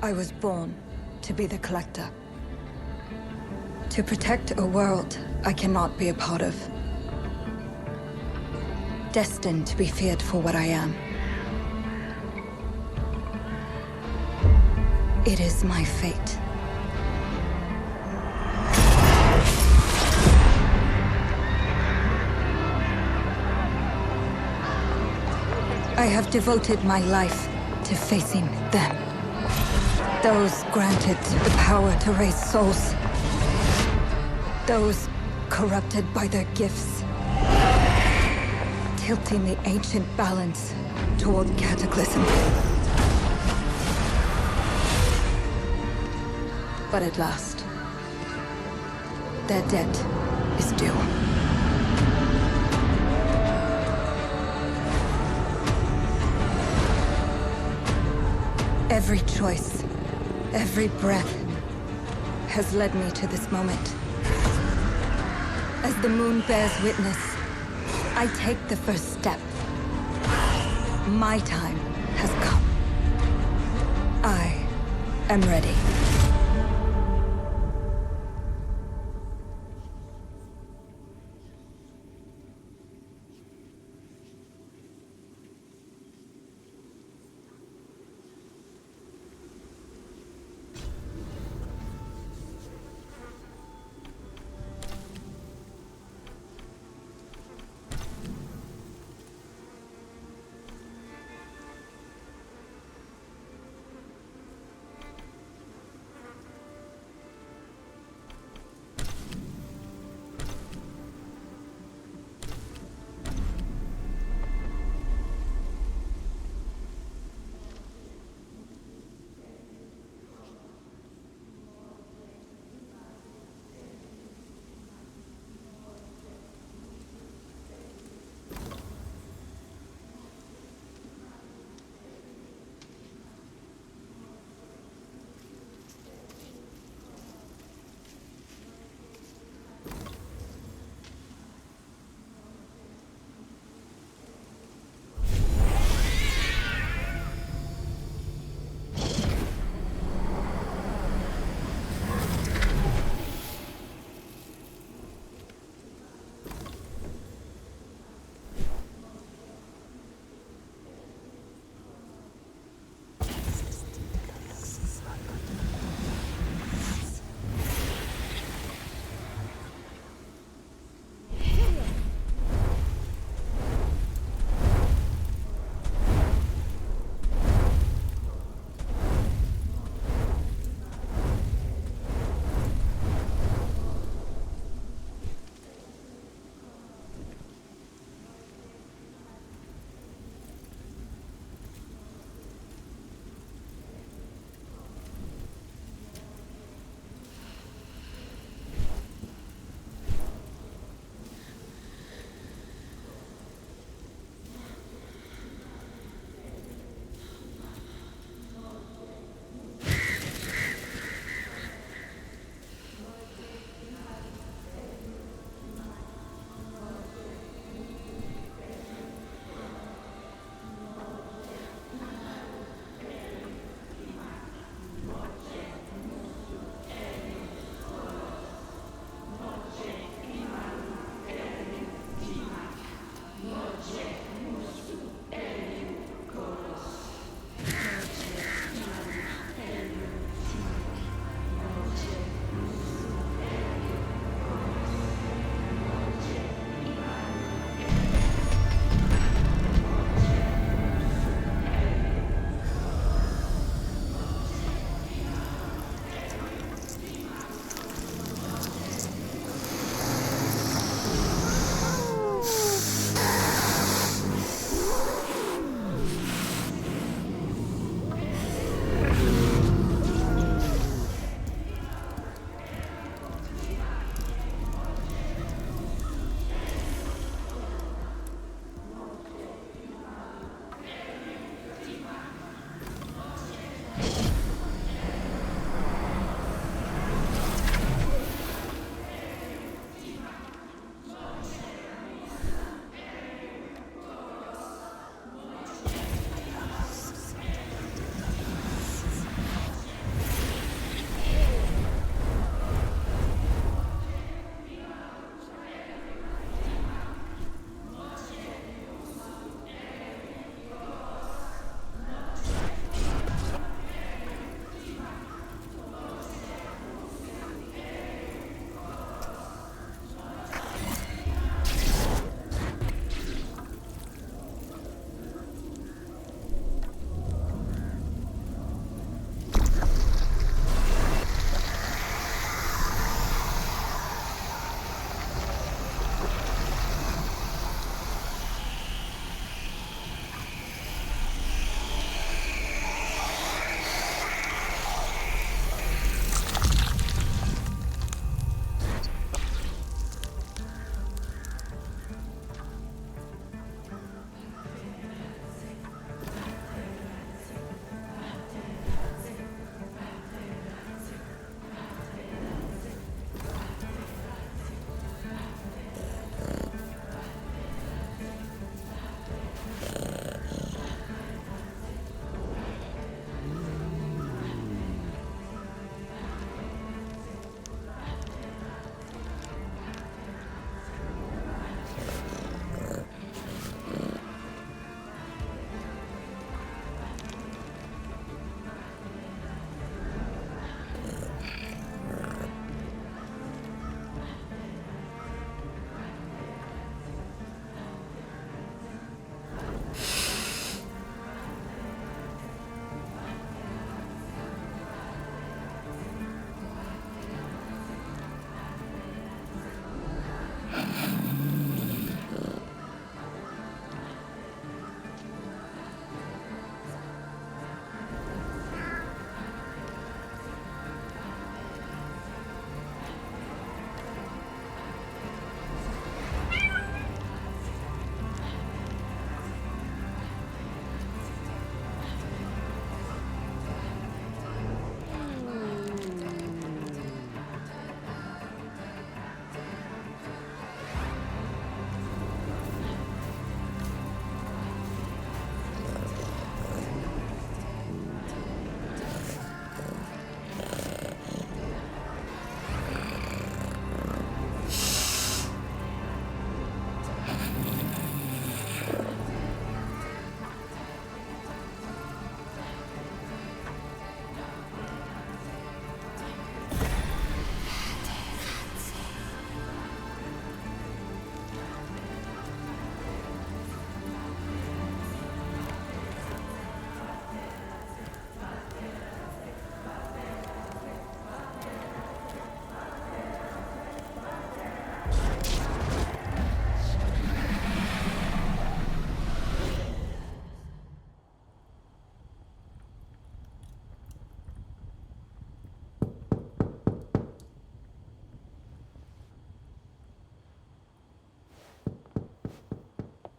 I was born to be the Collector. To protect a world I cannot be a part of. Destined to be feared for what I am. It is my fate. I have devoted my life to facing them. Those granted the power to raise souls. Those corrupted by their gifts. Tilting the ancient balance toward cataclysm. But at last, their debt is due. Every choice, every breath, has led me to this moment. As the moon bears witness, I take the first step. My time has come. I am ready.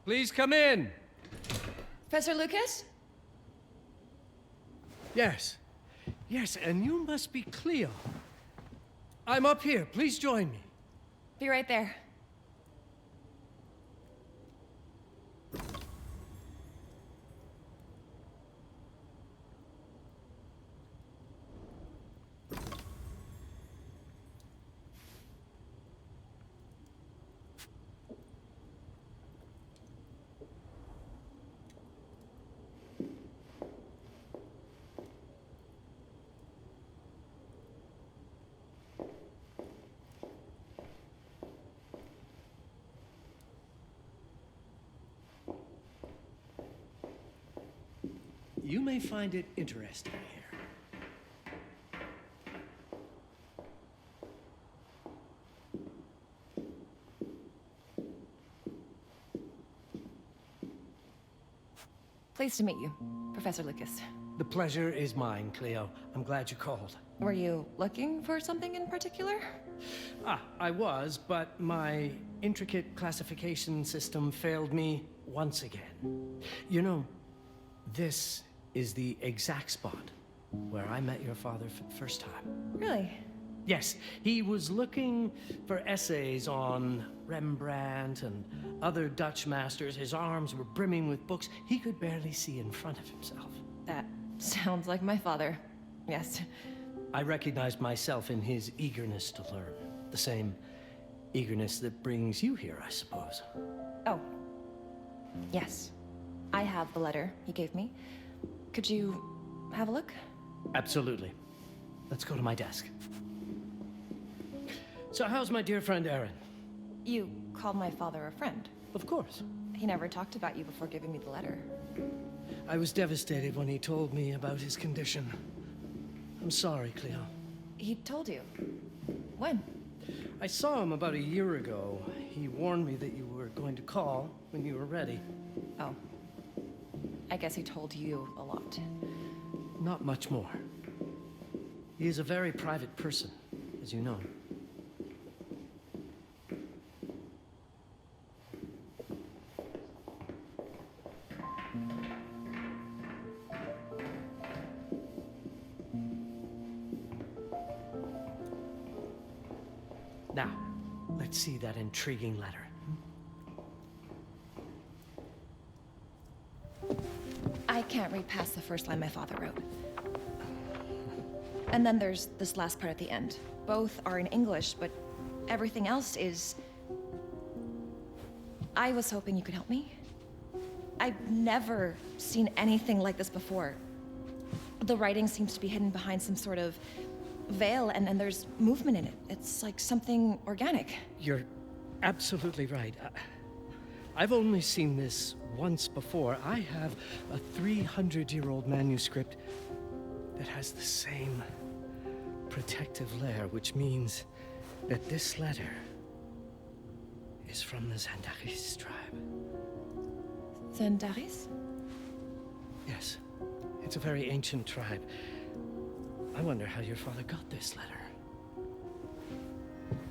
Please come in. Professor Lucas? Yes. Yes, and you must be Cleo. I'm up here. Please join me. Be right there. You may find it interesting here. Pleased to meet you, Professor Lucas. The pleasure is mine, Cleo. I'm glad you called. Were you looking for something in particular? I was, but my intricate classification system failed me once again. You know, this is the exact spot where I met your father for the first time. Really? Yes, he was looking for essays on Rembrandt and other Dutch masters. His arms were brimming with books. He could barely see in front of himself. That sounds like my father. Yes. I recognized myself in his eagerness to learn. The same eagerness that brings you here, I suppose. Oh. Yes. I have the letter he gave me. Could you have a look? Absolutely. Let's go to my desk. So how's my dear friend Aaron? You called my father a friend. Of course. He never talked about you before giving me the letter. I was devastated when he told me about his condition. I'm sorry, Cleo. He told you? When? I saw him about a year ago. He warned me that you were going to call when you were ready. Oh. I guess he told you a lot. Not much more. He is a very private person, as you know. Now, let's see that intriguing letter. I can't read past the first line my father wrote. And then there's this last part at the end. Both are in English, but everything else is... I was hoping you could help me. I've never seen anything like this before. The writing seems to be hidden behind some sort of veil, and there's movement in it. It's like something organic. You're absolutely right. I've only seen this once before. I have a 300-year-old manuscript that has the same protective layer, which means that this letter is from the Zandaris tribe. Zandaris? Yes, it's a very ancient tribe. I wonder how your father got this letter.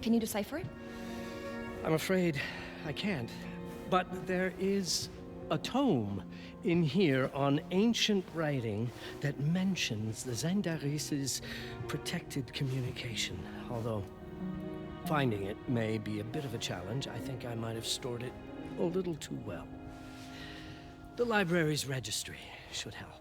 Can you decipher it? I'm afraid I can't. But there is a tome in here on ancient writing that mentions the Zandaris' protected communication. Although finding it may be a bit of a challenge, I think I might have stored it a little too well. The library's registry should help.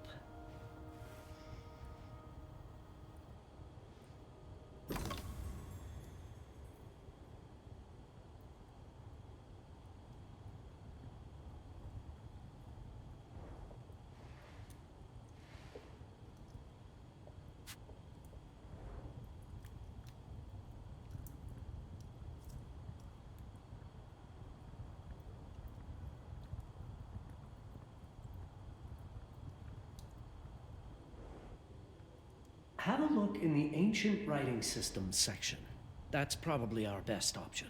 Have a look in the Ancient Writing Systems section. That's probably our best option.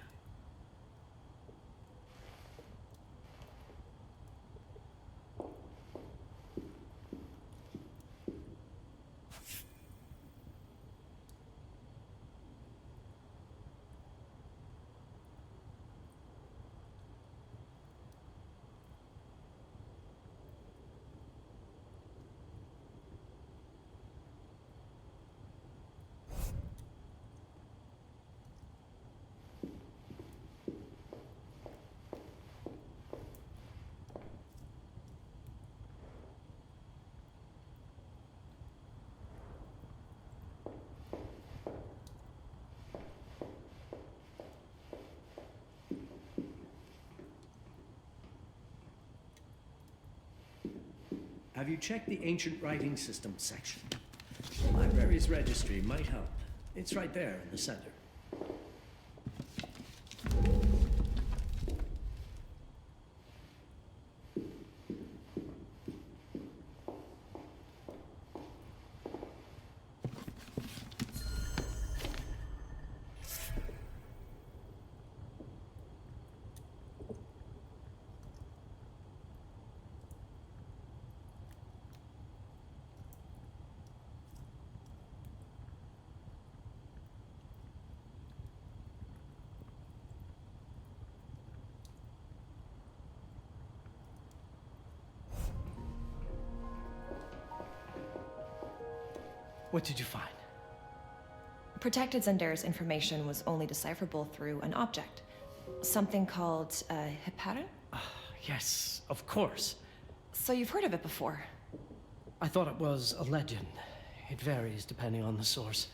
Have you checked the ancient writing system section? The library's registry might help. It's right there in the center. What did you find? Protected Zendare's information was only decipherable through an object. Something called a heparin? Yes, of course. So you've heard of it before? I thought it was a legend. It varies depending on the source.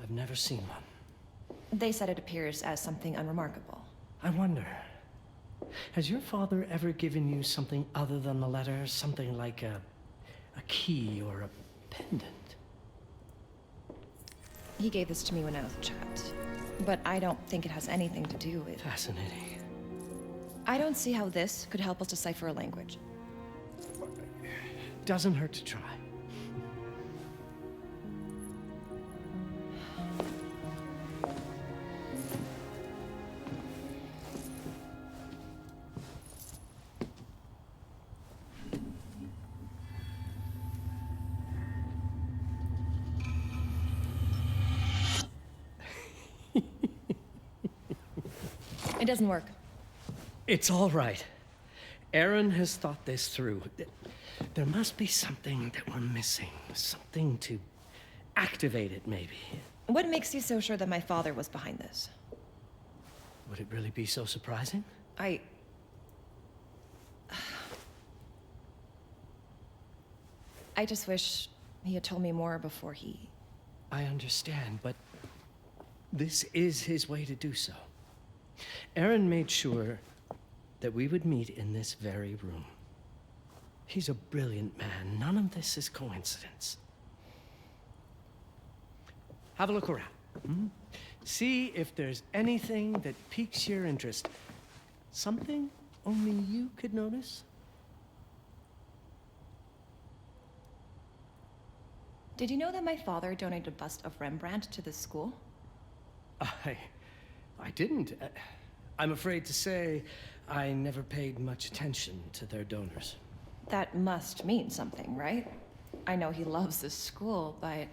I've never seen one. They said it appears as something unremarkable. I wonder, has your father ever given you something other than the letter? Something like a key or a pendant? He gave this to me when I was a child. But I don't think it has anything to do with... Fascinating. I don't see how this could help us decipher a language. Doesn't hurt to try. It doesn't work. It's all right. Aaron has thought this through. There must be something that we're missing. Something to activate it, maybe. What makes you so sure that my father was behind this? Would it really be so surprising? I just wish he had told me more before he... I understand, but this is his way to do so. Aaron made sure that we would meet in this very room. He's a brilliant man. None of this is coincidence. Have a look around. See if there's anything that piques your interest. Something only you could notice. Did you know that my father donated a bust of Rembrandt to this school? I didn't. I'm afraid to say I never paid much attention to their donors. That must mean something, right? I know he loves this school, but...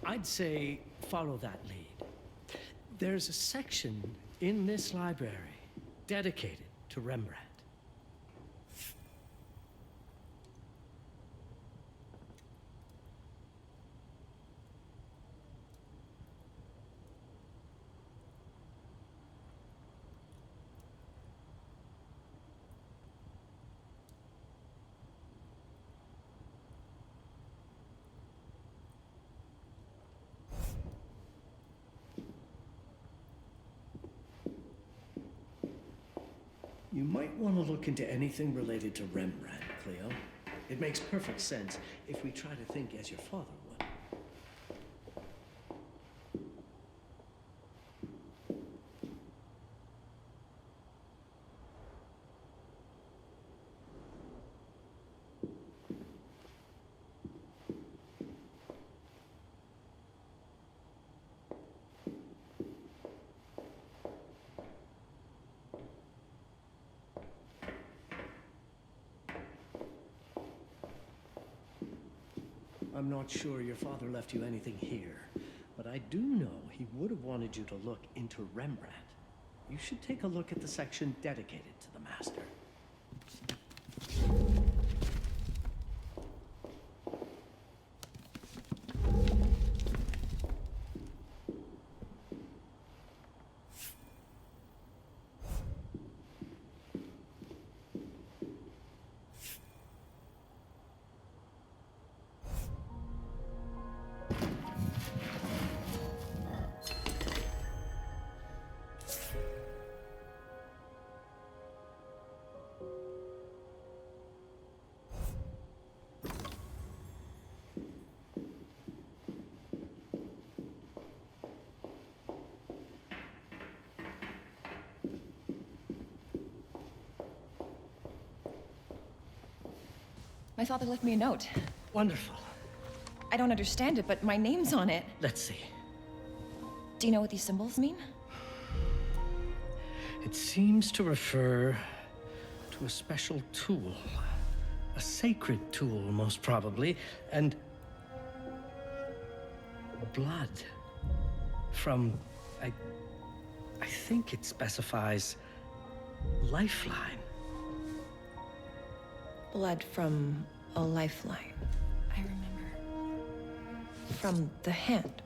I'd say follow that lead. There's a section in this library dedicated to Rembrandt. You might want to look into anything related to Rembrandt, Cleo. It makes perfect sense if we try to think as your father would. I'm not sure your father left you anything here, but I do know he would have wanted you to look into Rembrandt. You should take a look at the section dedicated to the master. My father left me a note. Wonderful. I don't understand it, but my name's on it. Let's see. Do you know what these symbols mean? It seems to refer to a special tool. A sacred tool, most probably, and blood from, I think it specifies lifeline. Blood from a lifeline. I remember. From the hand.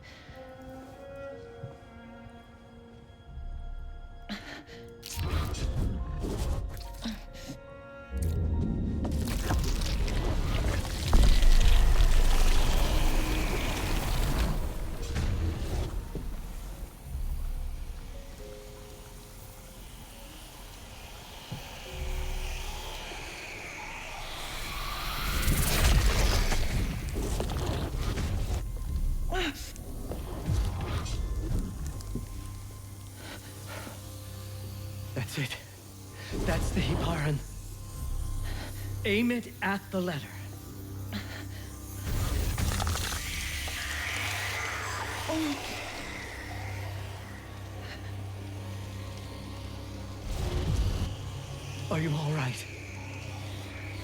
That's it. That's the Hibaran. Aim it at the letter. Are you all right?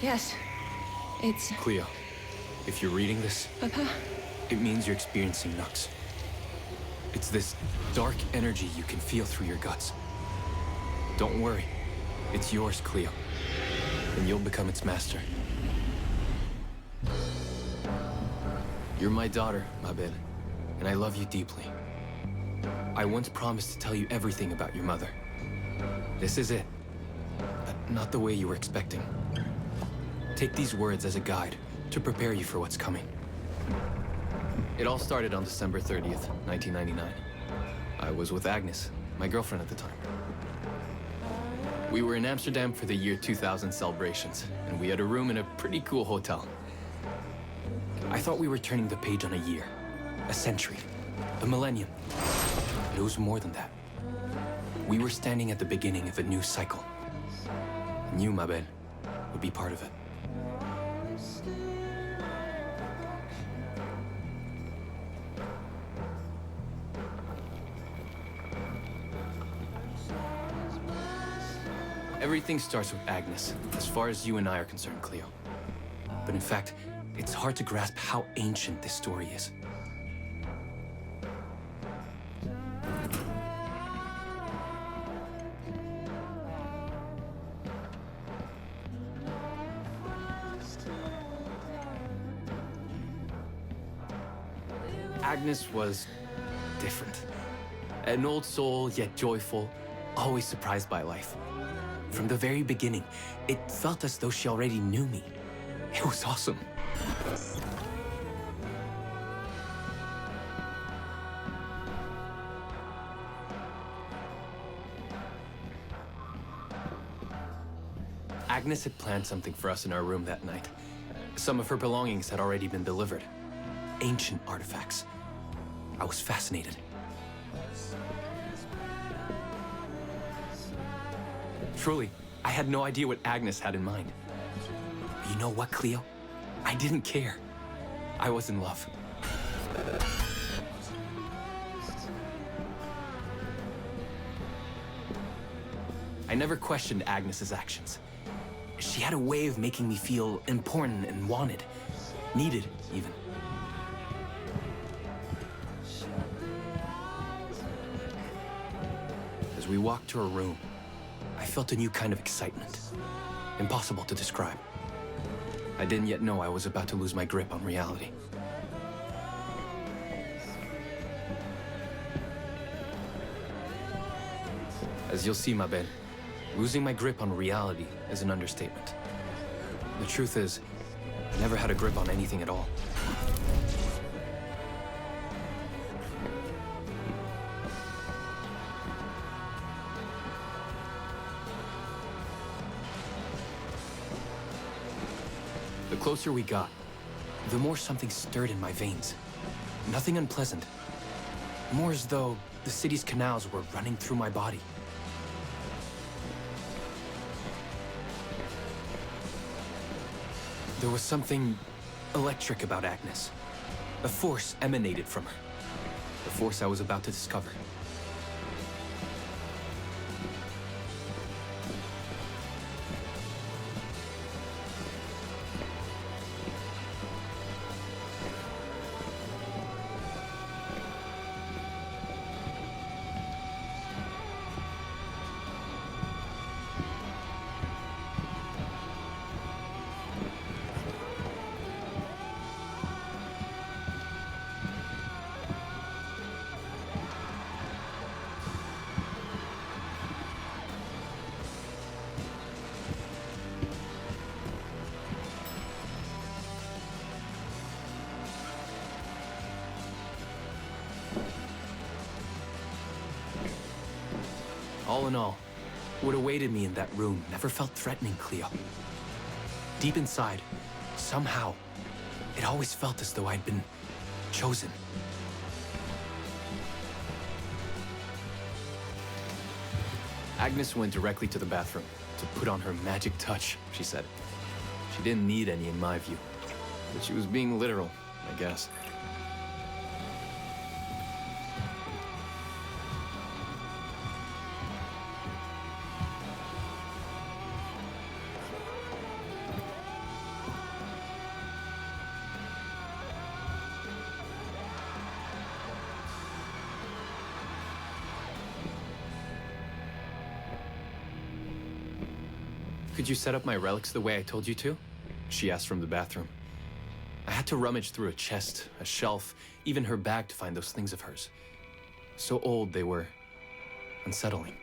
Yes. It's... Cleo, if you're reading this, Papa? it means you're experiencing Nux. It's this dark energy you can feel through your guts. Don't worry. It's yours, Cleo. And you'll become its master. You're my daughter, Mabel, and I love you deeply. I once promised to tell you everything about your mother. This is it. But not the way you were expecting. Take these words as a guide to prepare you for what's coming. It all started on December 30th, 1999. I was with Agnes, my girlfriend at the time. We were in Amsterdam for the year 2000 celebrations, and we had a room in a pretty cool hotel. I thought we were turning the page on a year, a century, a millennium. But it was more than that. We were standing at the beginning of a new cycle. And you, Mabel, would be part of it. Everything starts with Agnes, as far as you and I are concerned, Cleo. But in fact, it's hard to grasp how ancient this story is. Agnes was different. An old soul, yet joyful, always surprised by life. From the very beginning, it felt as though she already knew me. It was awesome. Agnes had planned something for us in our room that night. Some of her belongings had already been delivered. Ancient artifacts. I was fascinated. Truly, I had no idea what Agnes had in mind. But you know what, Cleo? I didn't care. I was in love. I never questioned Agnes's actions. She had a way of making me feel important and wanted. Needed, even. As we walked to her room, I felt a new kind of excitement. Impossible to describe. I didn't yet know I was about to lose my grip on reality. As you'll see, Mabel, losing my grip on reality is an understatement. The truth is, I never had a grip on anything at all. The closer we got, the more something stirred in my veins. Nothing unpleasant. More as though the city's canals were running through my body. There was something electric about Agnes. A force emanated from her. The force I was about to discover. All in all, what awaited me in that room never felt threatening, Cleo. Deep inside, somehow, it always felt as though I'd been chosen. Agnes went directly to the bathroom to put on her magic touch, she said. She didn't need any in my view, but she was being literal, I guess. Could you set up my relics the way I told you to? She asked from the bathroom. I had to rummage through a chest, a shelf, even her bag to find those things of hers. So old they were unsettling.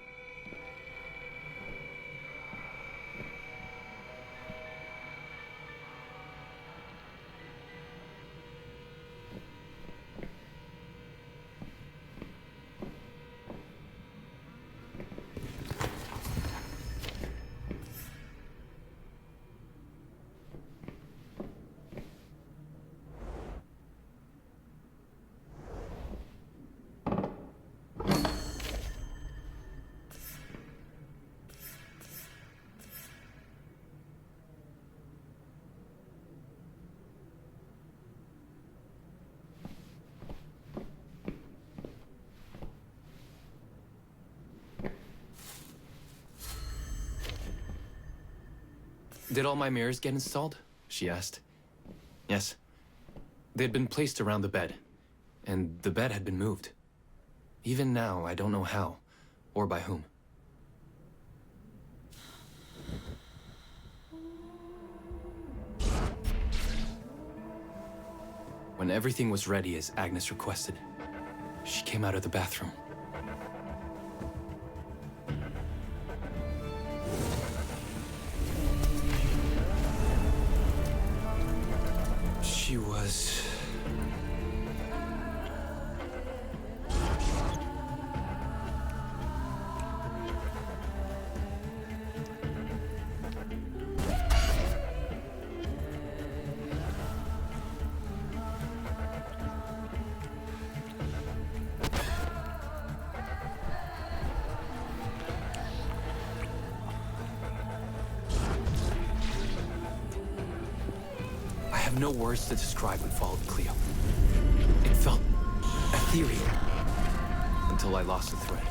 Did all my mirrors get installed? She asked. Yes. They had been placed around the bed, and the bed had been moved. Even now, I don't know how, or by whom. When everything was ready as Agnes requested, she came out of the bathroom. She was... I have no words to describe what followed, Cleo. It felt ethereal until I lost the thread.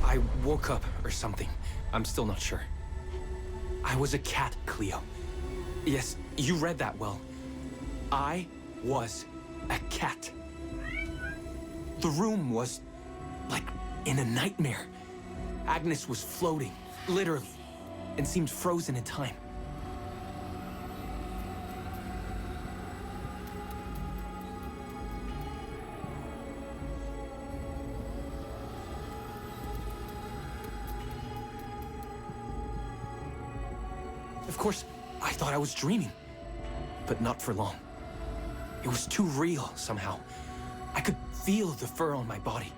I woke up or something. I'm still not sure. I was a cat, Cleo. Yes, you read that well. I was a cat. The room was like in a nightmare. Agnes was floating, literally, and seemed frozen in time. Of course, I thought I was dreaming, but not for long. It was too real, somehow. I could feel the fur on my body.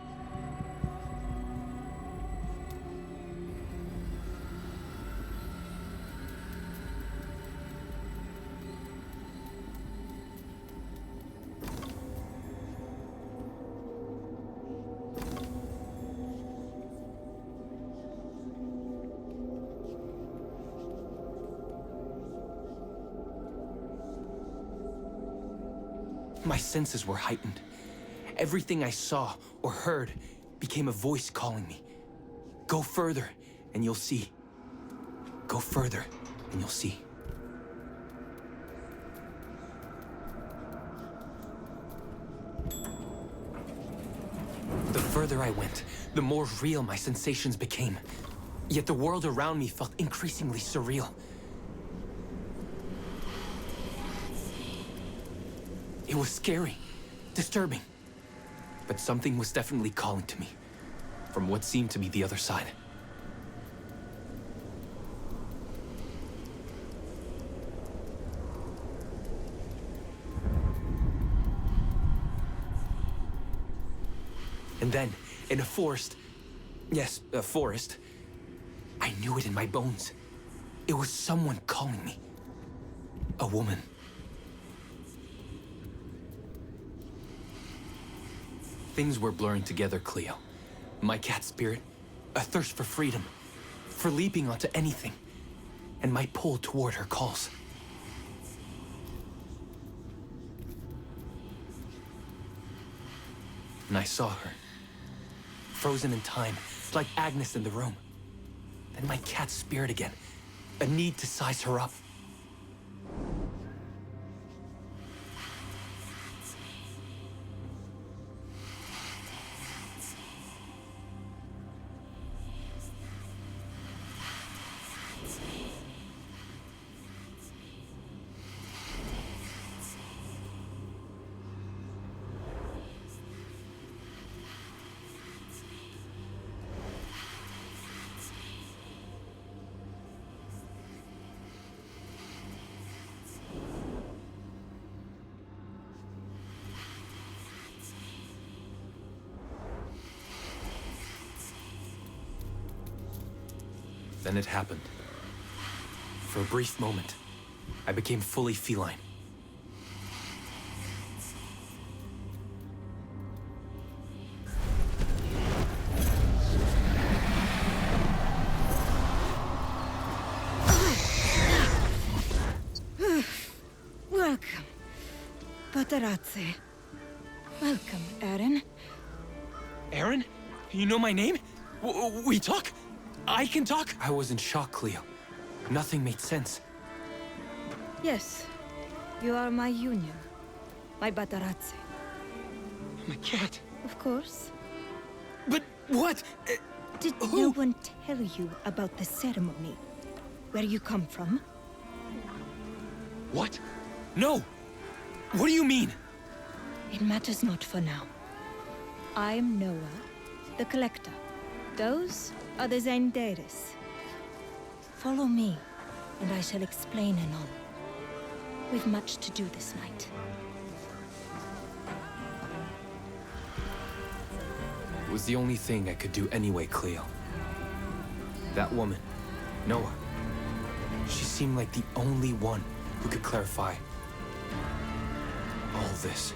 My senses were heightened. Everything I saw or heard became a voice calling me. Go further, and you'll see. Go further, and you'll see. The further I went, the more real my sensations became. Yet the world around me felt increasingly surreal. It was scary, disturbing, but something was definitely calling to me, from what seemed to be the other side. And then, in a forest, yes, a forest, I knew it in my bones. It was someone calling me. A woman. Things were blurring together, Cleo. My cat spirit, a thirst for freedom, for leaping onto anything, and my pull toward her calls. And I saw her, frozen in time, like Agnes in the room. Then my cat spirit again, a need to size her up. Then it happened. For a brief moment, I became fully feline. Welcome, Paparazzi. Welcome, Aaron. Aaron? You know my name? We talk? I can talk? I was in shock, Cleo. Nothing made sense. Yes, you are my union. My Paparazzi. My cat. Of course. But what? Did Who? no one tell you about the ceremony? Where you come from? What? No! What do you mean? It matters not for now. I'm Noah, the Collector. Those are the Zendaris. Follow me, and I shall explain in all. We've much to do this night. It was the only thing I could do anyway, Cleo. That woman, Noah, she seemed like the only one who could clarify all this.